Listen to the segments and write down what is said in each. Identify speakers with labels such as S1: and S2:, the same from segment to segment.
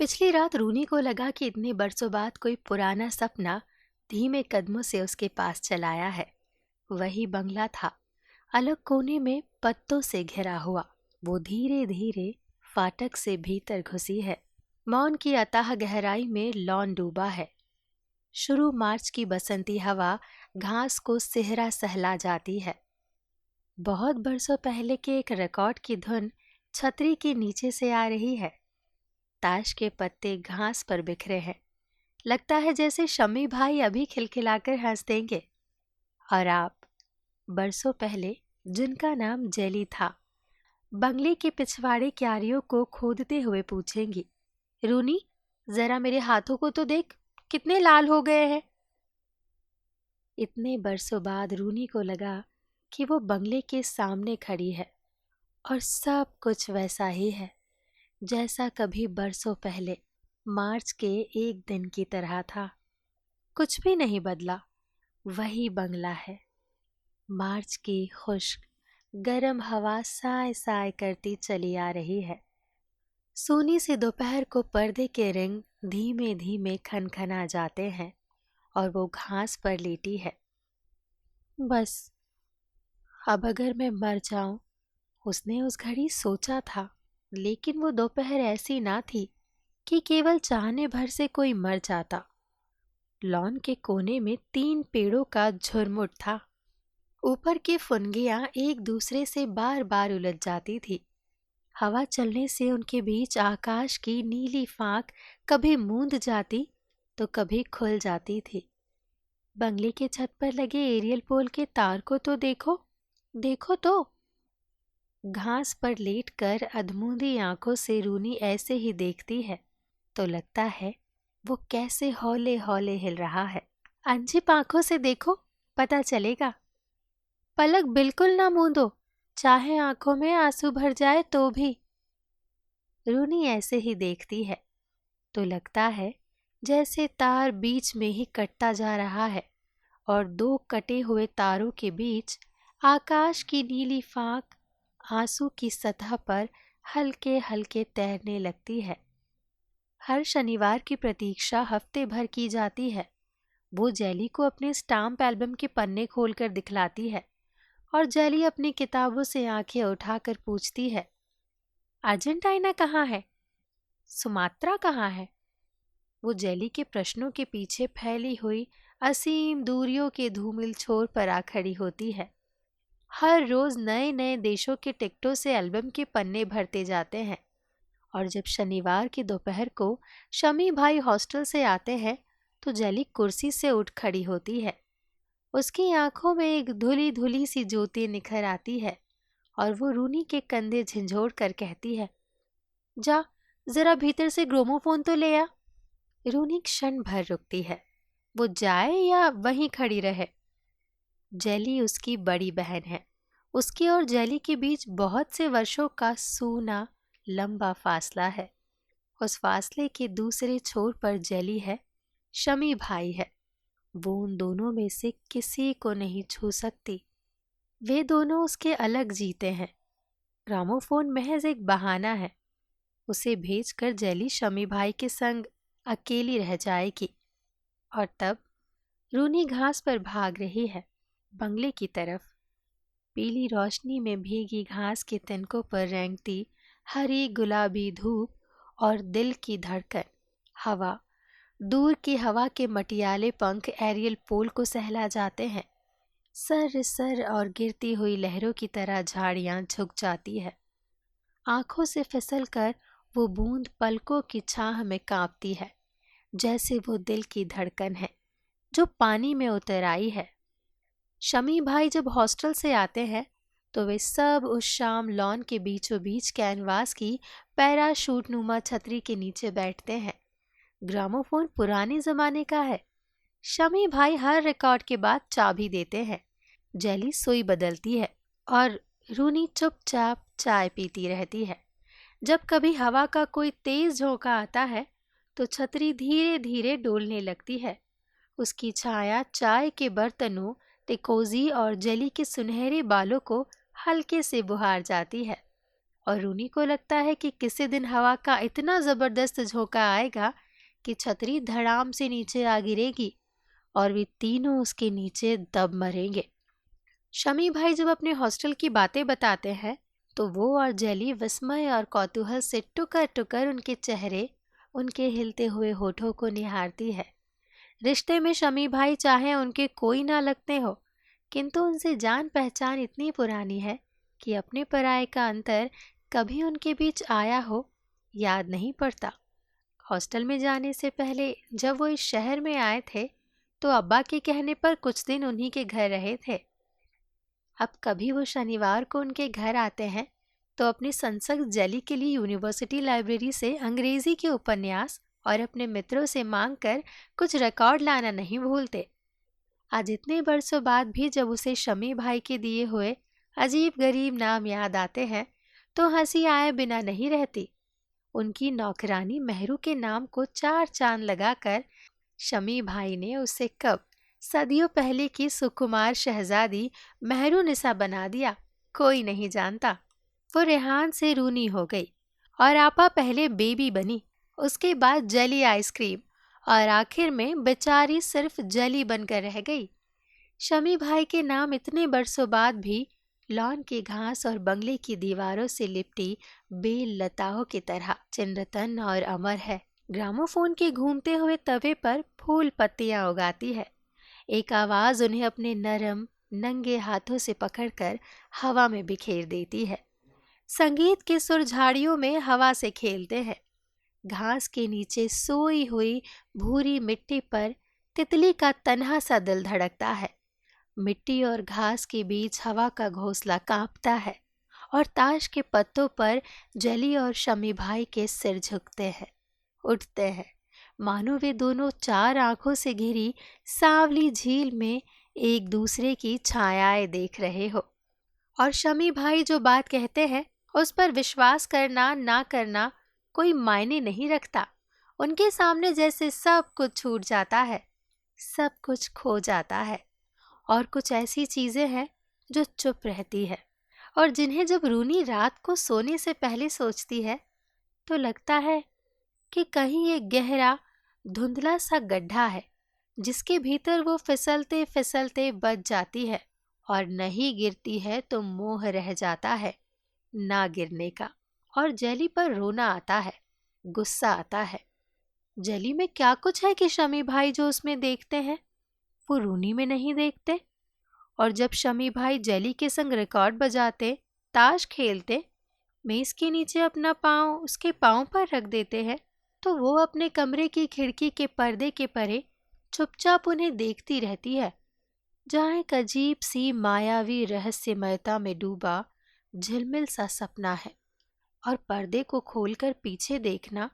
S1: पिछली रात रूनी को लगा कि इतने बरसों बाद कोई पुराना सपना धीमे कदमों से उसके पास चलाया है। वही बंगला था, अलग कोने में पत्तों से घिरा हुआ। वो धीरे धीरे फाटक से भीतर घुसी है। मौन की अथाह गहराई में लॉन डूबा है। शुरू मार्च की बसंती हवा घास को सिहरा सहला जाती है। बहुत बरसों पहले के एक रिकॉर्ड की धुन छतरी के नीचे से आ रही है। ताश के पत्ते घास पर बिखरे हैं। लगता है जैसे शम्मी भाई अभी खिलखिलाकर हंस देंगे। और आप, बरसों पहले जिनका नाम जेली था, बंगले के पिछवाड़े क्यारियों को खोदते हुए पूछेंगी, रूनी जरा मेरे हाथों को तो देख, कितने लाल हो गए हैं। इतने बरसों बाद रूनी को लगा कि वो बंगले के सामने खड़ी है और सब कुछ वैसा ही है जैसा कभी बरसों पहले मार्च के एक दिन की तरह था। कुछ भी नहीं बदला, वही बंगला है। मार्च की खुश्क गरम हवा साए साए करती चली आ रही है। सोनी से दोपहर को पर्दे के रिंग धीमे धीमे खनखना जाते हैं और वो घास पर लेटी है। बस अब अगर मैं मर जाऊं, उसने उस घड़ी सोचा था, लेकिन वो दोपहर ऐसी ना थी कि केवल चाहने भर से कोई मर जाता। लॉन के कोने में 3 पेड़ों का झुरमुट था। ऊपर की फुनगियां एक दूसरे से बार बार उलझ जाती थी। हवा चलने से उनके बीच आकाश की नीली फांक कभी मूंद जाती तो कभी खुल जाती थी। बंगले के छत पर लगे एरियल पोल के तार को तो देखो, देखो तो। घास पर लेटकर अधमूंदी आंखों से रूनी ऐसे ही देखती है तो लगता है वो कैसे हौले हौले हिल रहा है। अनझिप आंखों से देखो, पता चलेगा। पलक बिल्कुल ना मूंदो, चाहे आंखों में आंसू भर जाए तो भी। रूनी ऐसे ही देखती है तो लगता है जैसे तार बीच में ही कटता जा रहा है और 2 कटे हुए तारों के बीच आकाश की नीली फांक आंसू की सतह पर हल्के हल्के तैरने लगती है। हर शनिवार की प्रतीक्षा हफ्ते भर की जाती है। वो जेली को अपने स्टाम्प एल्बम के पन्ने खोलकर दिखलाती है और जेली अपनी किताबों से आंखें उठाकर पूछती है, अर्जेंटीना कहाँ है? सुमात्रा कहाँ है? वो जेली के प्रश्नों के पीछे फैली हुई असीम दूरियों के धूमिल छोर पर आ खड़ी होती है। हर रोज नए नए देशों के टिकटों से एल्बम के पन्ने भरते जाते हैं और जब शनिवार की दोपहर को शमी भाई हॉस्टल से आते हैं तो जेली कुर्सी से उठ खड़ी होती है। उसकी आंखों में एक धुली धुली सी ज्योति निखर आती है और वो रूनी के कंधे झंझोड़ कर कहती है, जा जरा भीतर से ग्रामोफोन तो ले आ। रूनी क्षण भर रुकती है, वो जाए या वहीं खड़ी रहे। जेली उसकी बड़ी बहन है। उसकी और जेली के बीच बहुत से वर्षों का सूना लंबा फासला है। उस फासले के दूसरे छोर पर जेली है, शमी भाई है। वो उन दोनों में से किसी को नहीं छू सकती। वे दोनों उसके अलग जीते हैं। ग्रामोफोन महज एक बहाना है। उसे भेजकर जेली शमी भाई के संग अकेली रह जाएगी। और तब रूनी घास पर भाग रही है, बंगले की तरफ। पीली रोशनी में भीगी घास के तिनकों पर रेंगती हरी गुलाबी धूप और दिल की धड़कन। हवा, दूर की हवा के मटियाले पंख एरियल पोल को सहला जाते हैं। सर सर और गिरती हुई लहरों की तरह झाड़ियां झुक जाती है। आंखों से फिसलकर वो बूंद पलकों की छाह में कांपती है, जैसे वो दिल की धड़कन है जो पानी में उतर आई है। शमी भाई जब हॉस्टल से आते हैं तो वे सब उस शाम लॉन के बीचों बीच कैनवास की पैराशूट नुमा छतरी के नीचे बैठते हैं। ग्रामोफोन पुराने जमाने का है। शमी भाई हर रिकॉर्ड के बाद चाबी देते हैं। जेली सुई बदलती है और रूनी चुपचाप चाय पीती रहती है। जब कभी हवा का कोई तेज झोंका आता है तो छतरी धीरे धीरे डोलने लगती है। उसकी छाया चाय के बर्तनों, टिकोजी और जेली के सुनहरे बालों को हल्के से बुहार जाती है। और रूनी को लगता है कि किसी दिन हवा का इतना जबरदस्त झोंका आएगा कि छतरी धड़ाम से नीचे आ गिरेगी और वे तीनों उसके नीचे दब मरेंगे। शमी भाई जब अपने हॉस्टल की बातें बताते हैं तो वो और जेली विस्मय और कौतूहल से टुकर टुकर उनके चेहरे, उनके हिलते हुए होठों को निहारती है। रिश्ते में शमी भाई चाहे उनके कोई ना लगते हो, किंतु उनसे जान पहचान इतनी पुरानी है कि अपने पराये का अंतर कभी उनके बीच आया हो याद नहीं पड़ता। हॉस्टल में जाने से पहले जब वो इस शहर में आए थे तो अब्बा के कहने पर कुछ दिन उन्हीं के घर रहे थे। अब कभी वो शनिवार को उनके घर आते हैं तो अपनी संसद जेली के लिए यूनिवर्सिटी लाइब्रेरी से अंग्रेजी के उपन्यास और अपने मित्रों से मांगकर कुछ रिकॉर्ड लाना नहीं भूलते। आज इतने बरसों बाद भी जब उसे शमी भाई के दिए हुए अजीब गरीब नाम याद आते हैं तो हंसी आए बिना नहीं रहती। उनकी नौकरानी मेहरू के नाम को 4 चांद लगाकर शमी भाई ने उसे कब सदियों पहले की सुकुमार शहजादी मेहरुनिसा बना दिया, कोई नहीं जानता। वो रेहान से रूनी हो गई और आपा पहले बेबी बनी, उसके बाद जली आइसक्रीम और आखिर में बेचारी सिर्फ जली बनकर रह गई। शमी भाई के नाम इतने बरसों बाद भी लॉन की घास और बंगले की दीवारों से लिपटी बेल लताओं की तरह चिन्नतन और अमर है। ग्रामोफोन के घूमते हुए तवे पर फूल पत्तियां उगाती है। एक आवाज उन्हें अपने नरम नंगे हाथों से पकड़कर हवा में बिखेर देती है। संगीत के सुर झाड़ियों में हवा से खेलते हैं। घास के नीचे सोई हुई भूरी मिट्टी पर तितली का तन्हा सा दिल धड़कता है। मिट्टी और घास के बीच हवा का घोंसला कांपता है और ताश के पत्तों पर जली और शमी भाई के सिर झुकते हैं, उठते हैं, मानो वे दोनों 4 आंखों से घिरी सांवली झील में एक दूसरे की छायाएं देख रहे हो। और शमी भाई जो बात कहते हैं उस पर विश्वास करना ना करना कोई मायने नहीं रखता। उनके सामने जैसे सब कुछ छूट जाता है, सब कुछ खो जाता है और कुछ ऐसी चीजें हैं जो चुप रहती है और जिन्हें जब रूनी रात को सोने से पहले सोचती है तो लगता है कि कहीं एक गहरा धुंधला सा गड्ढा है जिसके भीतर वो फिसलते फिसलते बच जाती है और नहीं गिरती है तो मोह रह जाता है ना गिरने का। और जेली पर रोना आता है, गुस्सा आता है। जेली में क्या कुछ है कि शमी भाई जो उसमें देखते हैं वो रूनी में नहीं देखते। और जब शमी भाई जेली के संग रिकॉर्ड बजाते, ताश खेलते, मेज के नीचे अपना पाँव उसके पाँव पर रख देते हैं तो वो अपने कमरे की खिड़की के पर्दे के परे चुपचाप उन्हें देखती रहती है, जहाँ एक अजीब सी मायावी रहस्यमयता में डूबा झिलमिल सा सपना है। और पर्दे को खोलकर पीछे देखना,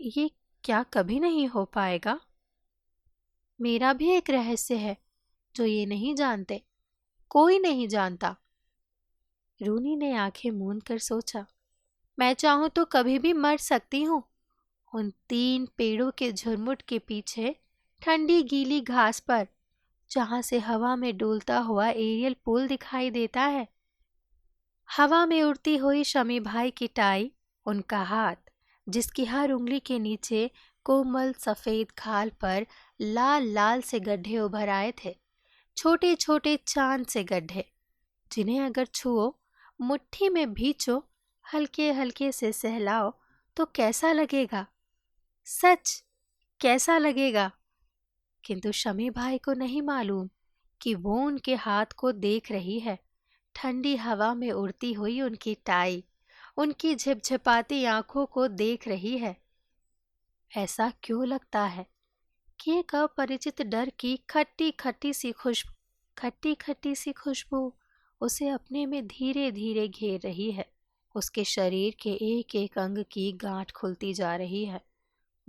S1: ये क्या कभी नहीं हो पाएगा? मेरा भी एक रहस्य है जो ये नहीं जानते, कोई नहीं जानता। रूनी ने आंखें मूंद कर सोचा, मैं चाहूं तो कभी भी मर सकती हूँ। उन 3 पेड़ों के झुरमुट के पीछे ठंडी गीली घास पर, जहां से हवा में डोलता हुआ एरियल पूल दिखाई देता है। हवा में उड़ती हुई शमी भाई की टाई, उनका हाथ जिसकी हर उंगली के नीचे कोमल सफेद खाल पर लाल लाल से गड्ढे उभर आए थे, छोटे छोटे चांद से गड्ढे जिन्हें अगर छुओ, मुट्ठी में भींचो, हल्के हल्के से सहलाओ तो कैसा लगेगा? सच कैसा लगेगा? किंतु शमी भाई को नहीं मालूम कि वो उनके हाथ को देख रही है, ठंडी हवा में उड़ती हुई उनकी टाई, उनकी झिपझिपाती आंखों को देख रही है। ऐसा क्यों लगता है कि एक अपरिचित डर की खट्टी खट्टी सी खुशबू उसे अपने में धीरे धीरे घेर रही है। उसके शरीर के एक एक अंग की गांठ खुलती जा रही है।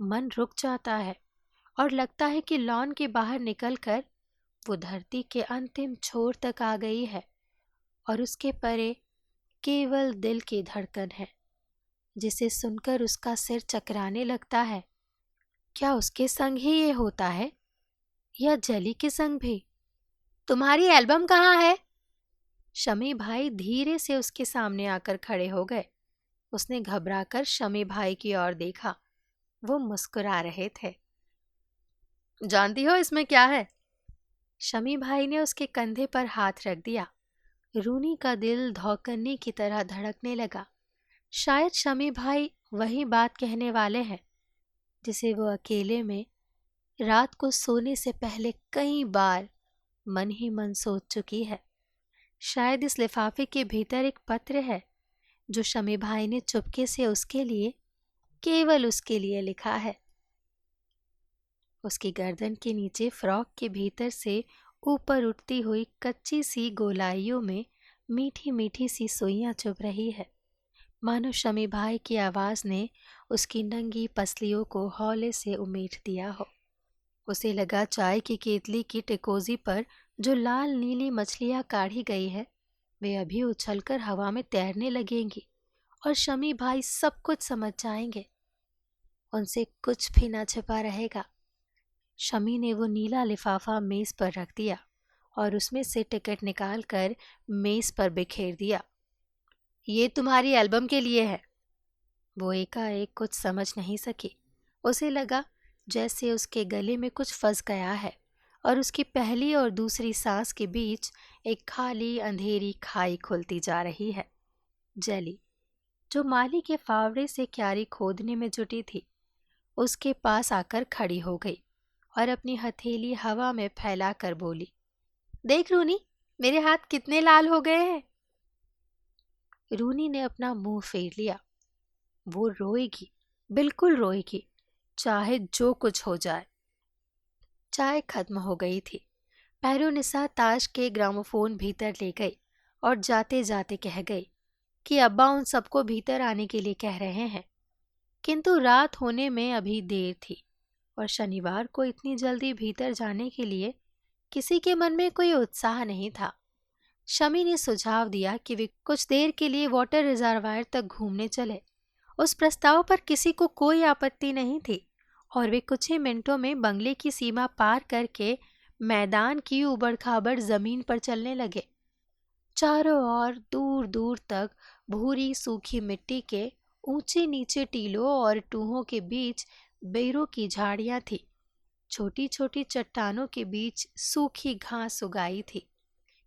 S1: मन रुक जाता है और लगता है कि लॉन के बाहर निकलकर वो धरती के अंतिम छोर तक आ गई है और उसके परे केवल दिल की धड़कन है, जिसे सुनकर उसका सिर चकराने लगता है। क्या उसके संग ही ये होता है या जली के संग भी? तुम्हारी एल्बम कहाँ है? शमी भाई धीरे से उसके सामने आकर खड़े हो गए। उसने घबराकर शमी भाई की ओर देखा। वो मुस्कुरा रहे थे। जानती हो इसमें क्या है? शमी भाई ने उसके कंधे पर हाथ रख दिया। रूनी का दिल धौंकने की तरह धड़कने लगा। शायद शमी भाई वही बात कहने वाले हैं जिसे वो अकेले में रात को सोने से पहले कई बार मन ही मन सोच चुकी है। शायद इस लिफाफे के भीतर एक पत्र है जो शमी भाई ने चुपके से उसके लिए, केवल उसके लिए लिखा है। उसकी गर्दन के नीचे फ्रॉक के भीतर से ऊपर उठती हुई कच्ची सी गोलाइयों में मीठी मीठी सी सुइयां चुभ रही है, मानो शमी भाई की आवाज ने उसकी नंगी पसलियों को हौले से उमेट दिया हो। उसे लगा चाय की केतली की टिकोजी पर जो लाल नीली मछलियां काढ़ी गई है वे अभी उछलकर हवा में तैरने लगेंगी और शमी भाई सब कुछ समझ जाएंगे। उनसे कुछ भी ना छिपा रहेगा। शमी ने वो नीला लिफाफा मेज पर रख दिया और उसमें से टिकट निकालकर मेज पर बिखेर दिया। ये तुम्हारी एल्बम के लिए है। वो एकाएक कुछ समझ नहीं सकी। उसे लगा जैसे उसके गले में कुछ फंस गया है और उसकी पहली और दूसरी सांस के बीच एक खाली अंधेरी खाई खुलती जा रही है। जेली, जो माली के फावड़े से क्यारी खोदने में जुटी थी, उसके पास आकर खड़ी हो गई और अपनी हथेली हवा में फैलाकर बोली, देख रूनी, मेरे हाथ कितने लाल हो गए हैं। रूनी ने अपना मुंह फेर लिया। वो रोएगी, बिल्कुल रोएगी, चाहे जो कुछ हो जाए। चाय खत्म हो गई थी। पैरोनिसा ताश के ग्रामोफोन भीतर ले गई और जाते जाते कह गई कि अब्बा उन सबको भीतर आने के लिए कह रहे हैं, किंतु रात होने में अभी देर थी और शनिवार को इतनी जल्दी भीतर जाने के लिए किसी के मन में कोई उत्साह नहीं था। शमी ने सुझाव दिया कि वे कुछ देर के लिए वाटर रिजर्वायर तक घूमने चले। उस प्रस्ताव पर किसी को कोई आपत्ति नहीं थी और वे कुछ ही मिनटों में बंगले की सीमा पार करके मैदान की उबड़-खाबड़ जमीन पर चलने लगे। चारों ओर दूर दूर तक भूरी सूखी मिट्टी के ऊंचे नीचे टीलों और टूहों के बीच बेरों की झाड़ियां थी। छोटी छोटी चट्टानों के बीच सूखी घास उगाई थी।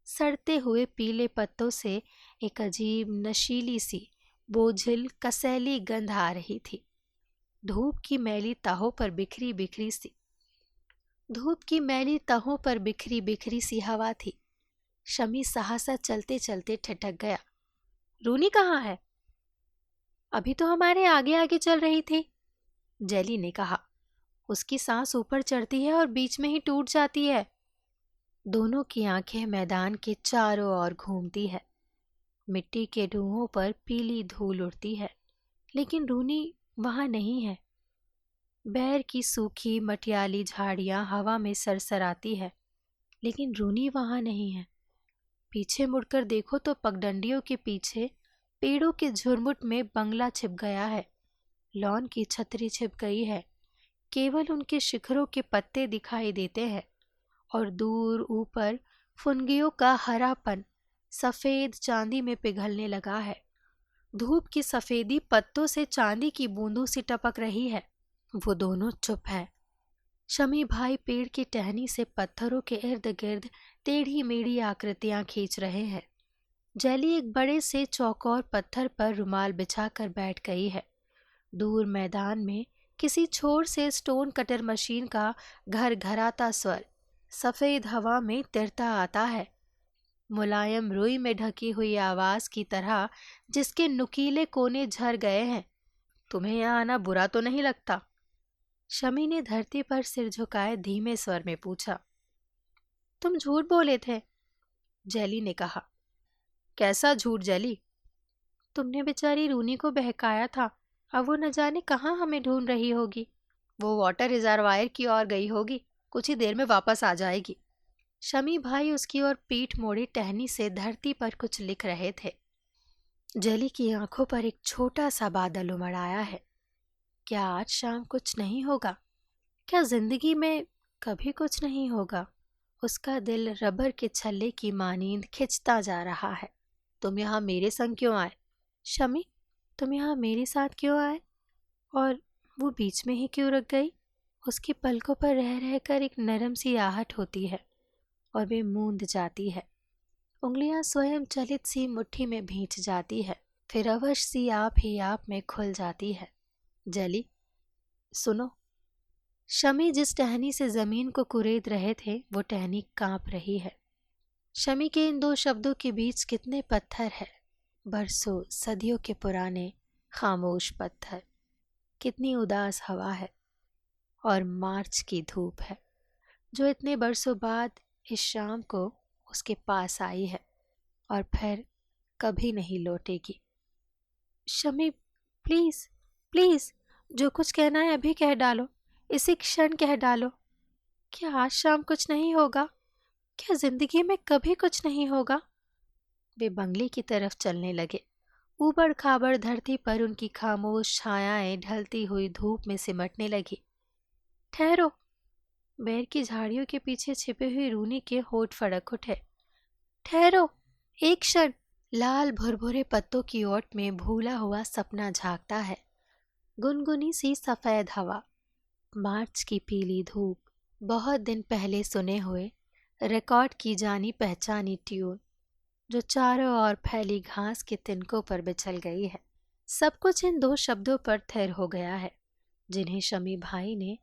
S1: सड़ते हुए पीले पत्तों से एक अजीब नशीली सी बोझिल कसैली गंध आ रही थी। धूप की मैली तहों पर बिखरी बिखरी सी हवा थी। शमी सहसा चलते चलते ठिठक गया। रूनी कहाँ है? अभी तो हमारे आगे आगे चल रही थी, जेली ने कहा। उसकी सांस ऊपर चढ़ती है और बीच में ही टूट जाती है। दोनों की आंखें मैदान के चारों ओर घूमती है। मिट्टी के ढूंहों पर पीली धूल उड़ती है, लेकिन रूनी वहां नहीं है। बैर की सूखी मटियाली झाड़ियां हवा में सरसराती है, लेकिन रूनी वहां नहीं है। पीछे मुड़कर देखो तो पगडंडियों के पीछे पेड़ों के झुरमुट में बंगला छिप गया है। लॉन की छतरी छिप गई है, केवल उनके शिखरों के पत्ते दिखाई देते हैं और दूर ऊपर फुनगियों का हरापन सफेद चांदी में पिघलने लगा है। धूप की सफेदी पत्तों से चांदी की बूंदों सी टपक रही है। वो दोनों चुप है। शमी भाई पेड़ की टहनी से पत्थरों के इर्द गिर्द टेढ़ी मेढ़ी आकृतियां खींच रहे हैं। जेली एक बड़े से चौकोर पत्थर पर रुमाल बिछाकर बैठ गई है। दूर मैदान में किसी छोर से स्टोन कटर मशीन का घर घराता स्वर सफेद हवा में तिरता आता है, मुलायम रुई में ढकी हुई आवाज की तरह जिसके नुकीले कोने झर गए हैं। तुम्हें यहाँ आना बुरा तो नहीं लगता? शमी ने धरती पर सिर झुकाए धीमे स्वर में पूछा। तुम झूठ बोले थे, जेली ने कहा। कैसा झूठ जेली? तुमने बेचारी रूनी को बहकाया था। अब वो न जाने कहाँ हमें ढूंढ रही होगी। वो वाटर रिजर्वायर की ओर गई होगी, कुछ ही देर में वापस आ जाएगी। शमी भाई उसकी ओर पीठ मोड़ी टहनी से धरती पर कुछ लिख रहे थे। जेली की आंखों पर एक छोटा सा बादल उमड़ आया है। क्या आज शाम कुछ नहीं होगा? क्या जिंदगी में कभी कुछ नहीं होगा? उसका दिल रबर के छल्ले की मानींद खिंचता जा रहा है। तुम यहाँ मेरे संग क्यों आए? शमी, तुम यहाँ मेरे साथ क्यों आए? और वो बीच में ही क्यों रुक गई? उसकी पलकों पर रह रहकर एक नरम सी आहट होती है और वे मूंद जाती है। उंगलियां स्वयं चलित सी मुट्ठी में भींच जाती है, फिर अवश्य सी आप ही आप में खुल जाती है। जली, सुनो। शमी जिस टहनी से जमीन को कुरेद रहे थे वो टहनी कांप रही है। शमी के इन दो शब्दों के बीच कितने पत्थर है, बरसों सदियों के पुराने खामोश पत्थर। कितनी उदास हवा है और मार्च की धूप है जो इतने बरसों बाद इस शाम को उसके पास आई है और फिर कभी नहीं लौटेगी। शमी, प्लीज प्लीज, जो कुछ कहना है अभी कह डालो, इसी क्षण कह डालो। क्या आज शाम कुछ नहीं होगा? क्या जिंदगी में कभी कुछ नहीं होगा? वे बंगले की तरफ चलने लगे। ऊबड़ खाबड़ धरती पर उनकी खामोश छायाएं ढलती हुई धूप में सिमटने लगी। ठहरो। बेर की झाड़ियों के पीछे छिपे हुए रूनी के होठ फड़क उठे। ठहरो, एक क्षण। लाल भुरभुरे पत्तों की ओट में भूला हुआ सपना झांकता है। गुनगुनी सी सफेद हवा, मार्च की पीली धूप, बहुत दिन पहले सुने हुए रिकॉर्ड की जानी पहचानी ट्यून जो चारों ओर फैली घास के तिनकों पर बिछल गई है। सब कुछ इन दो शब्दों पर थिर हो गया है जिन्हें शमी भाई ने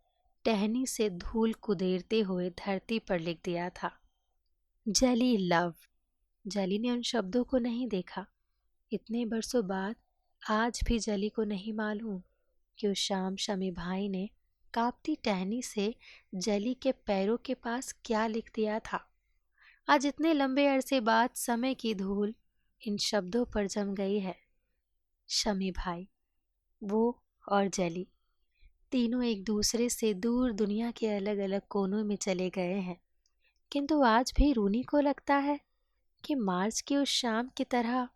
S1: टहनी से धूल कुदेरते हुए धरती पर लिख दिया था। जली लव। जली ने उन शब्दों को नहीं देखा। इतने बरसों बाद आज भी जली को नहीं मालूम कि उस शाम शमी भाई ने कांपती टहनी से जली के पैरों के पास क्या लिख दिया था। आज इतने लंबे अरसे बाद समय की धूल इन शब्दों पर जम गई है। शमी भाई, वो और जली, तीनों एक दूसरे से दूर दुनिया के अलग अलग कोनों में चले गए हैं, किंतु आज भी रूनी को लगता है कि मार्च की उस शाम की तरह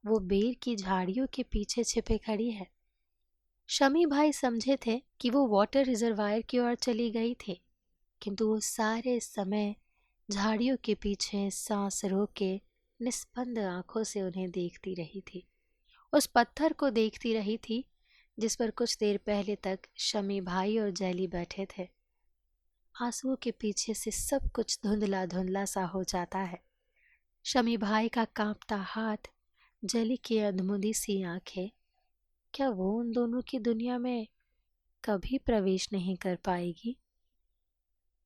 S1: वो बेर की झाड़ियों के पीछे छिपे खड़ी है। शमी भाई समझे थे कि वो वाटर रिजर्वायर की ओर चली गई थी, किंतु वो सारे समय झाड़ियों के पीछे सांस रोके निस्पंद आंखों से उन्हें देखती रही थी। उस पत्थर को देखती रही थी जिस पर कुछ देर पहले तक शमी भाई और जैली बैठे थे। आंसुओं के पीछे से सब कुछ धुंधला धुंधला सा हो जाता है। शमी भाई का कांपता हाथ, जली की अधमुंदी सी आंखें, क्या वो उन दोनों की दुनिया में कभी प्रवेश नहीं कर पाएगी?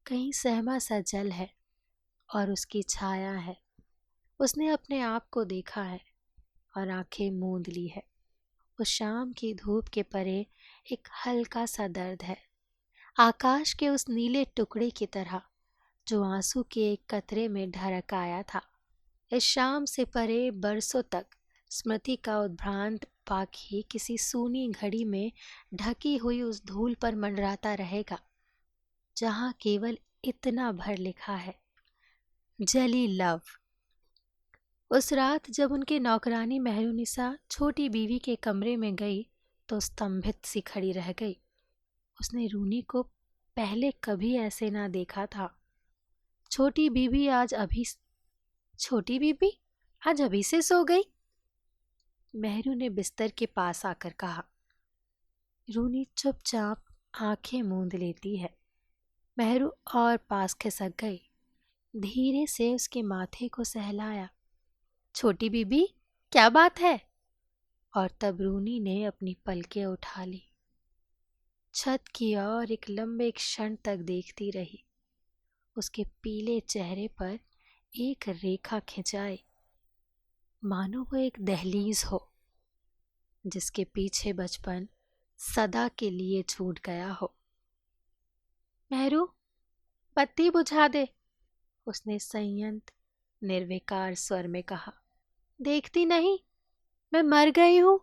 S1: कहीं सहमा सा जल है और उसकी छाया है। उसने अपने आप को देखा है और आंखें मूंद ली है। उस शाम की धूप के परे एक हल्का सा दर्द है, आकाश के उस नीले टुकड़े की तरह जो आंसू के एक कतरे में ढरक आया था। इस शाम से परे बरसों तक स्मृति का उद्भ्रांत पाखी किसी सूनी घड़ी में ढकी हुई उस धूल पर मंडराता रहेगा जहां केवल इतना भर लिखा है, जली लव। उस रात जब उनके नौकरानी मेहरुनिसा छोटी बीवी के कमरे में गई तो स्तंभित सी खड़ी रह गई। उसने रूनी को पहले कभी ऐसे ना देखा था। छोटी बीवी आज अभी से सो गई? मेहरू ने बिस्तर के पास आकर कहा। रूनी चुपचाप आंखें मूंद लेती है। मेहरू और पास खिसक गई, धीरे से उसके माथे को सहलाया। छोटी बीबी, क्या बात है? और तब रूनी ने अपनी पलकें उठा ली, छत की ओर एक लंबे क्षण तक देखती रही। उसके पीले चेहरे पर एक रेखा खिंचाई, मानो वो एक दहलीज हो जिसके पीछे बचपन सदा के लिए छूट गया हो। मेहरू, बत्ती बुझा दे, उसने संयंत्र निर्विकार स्वर में कहा। देखती नहीं मैं मर गई हूं?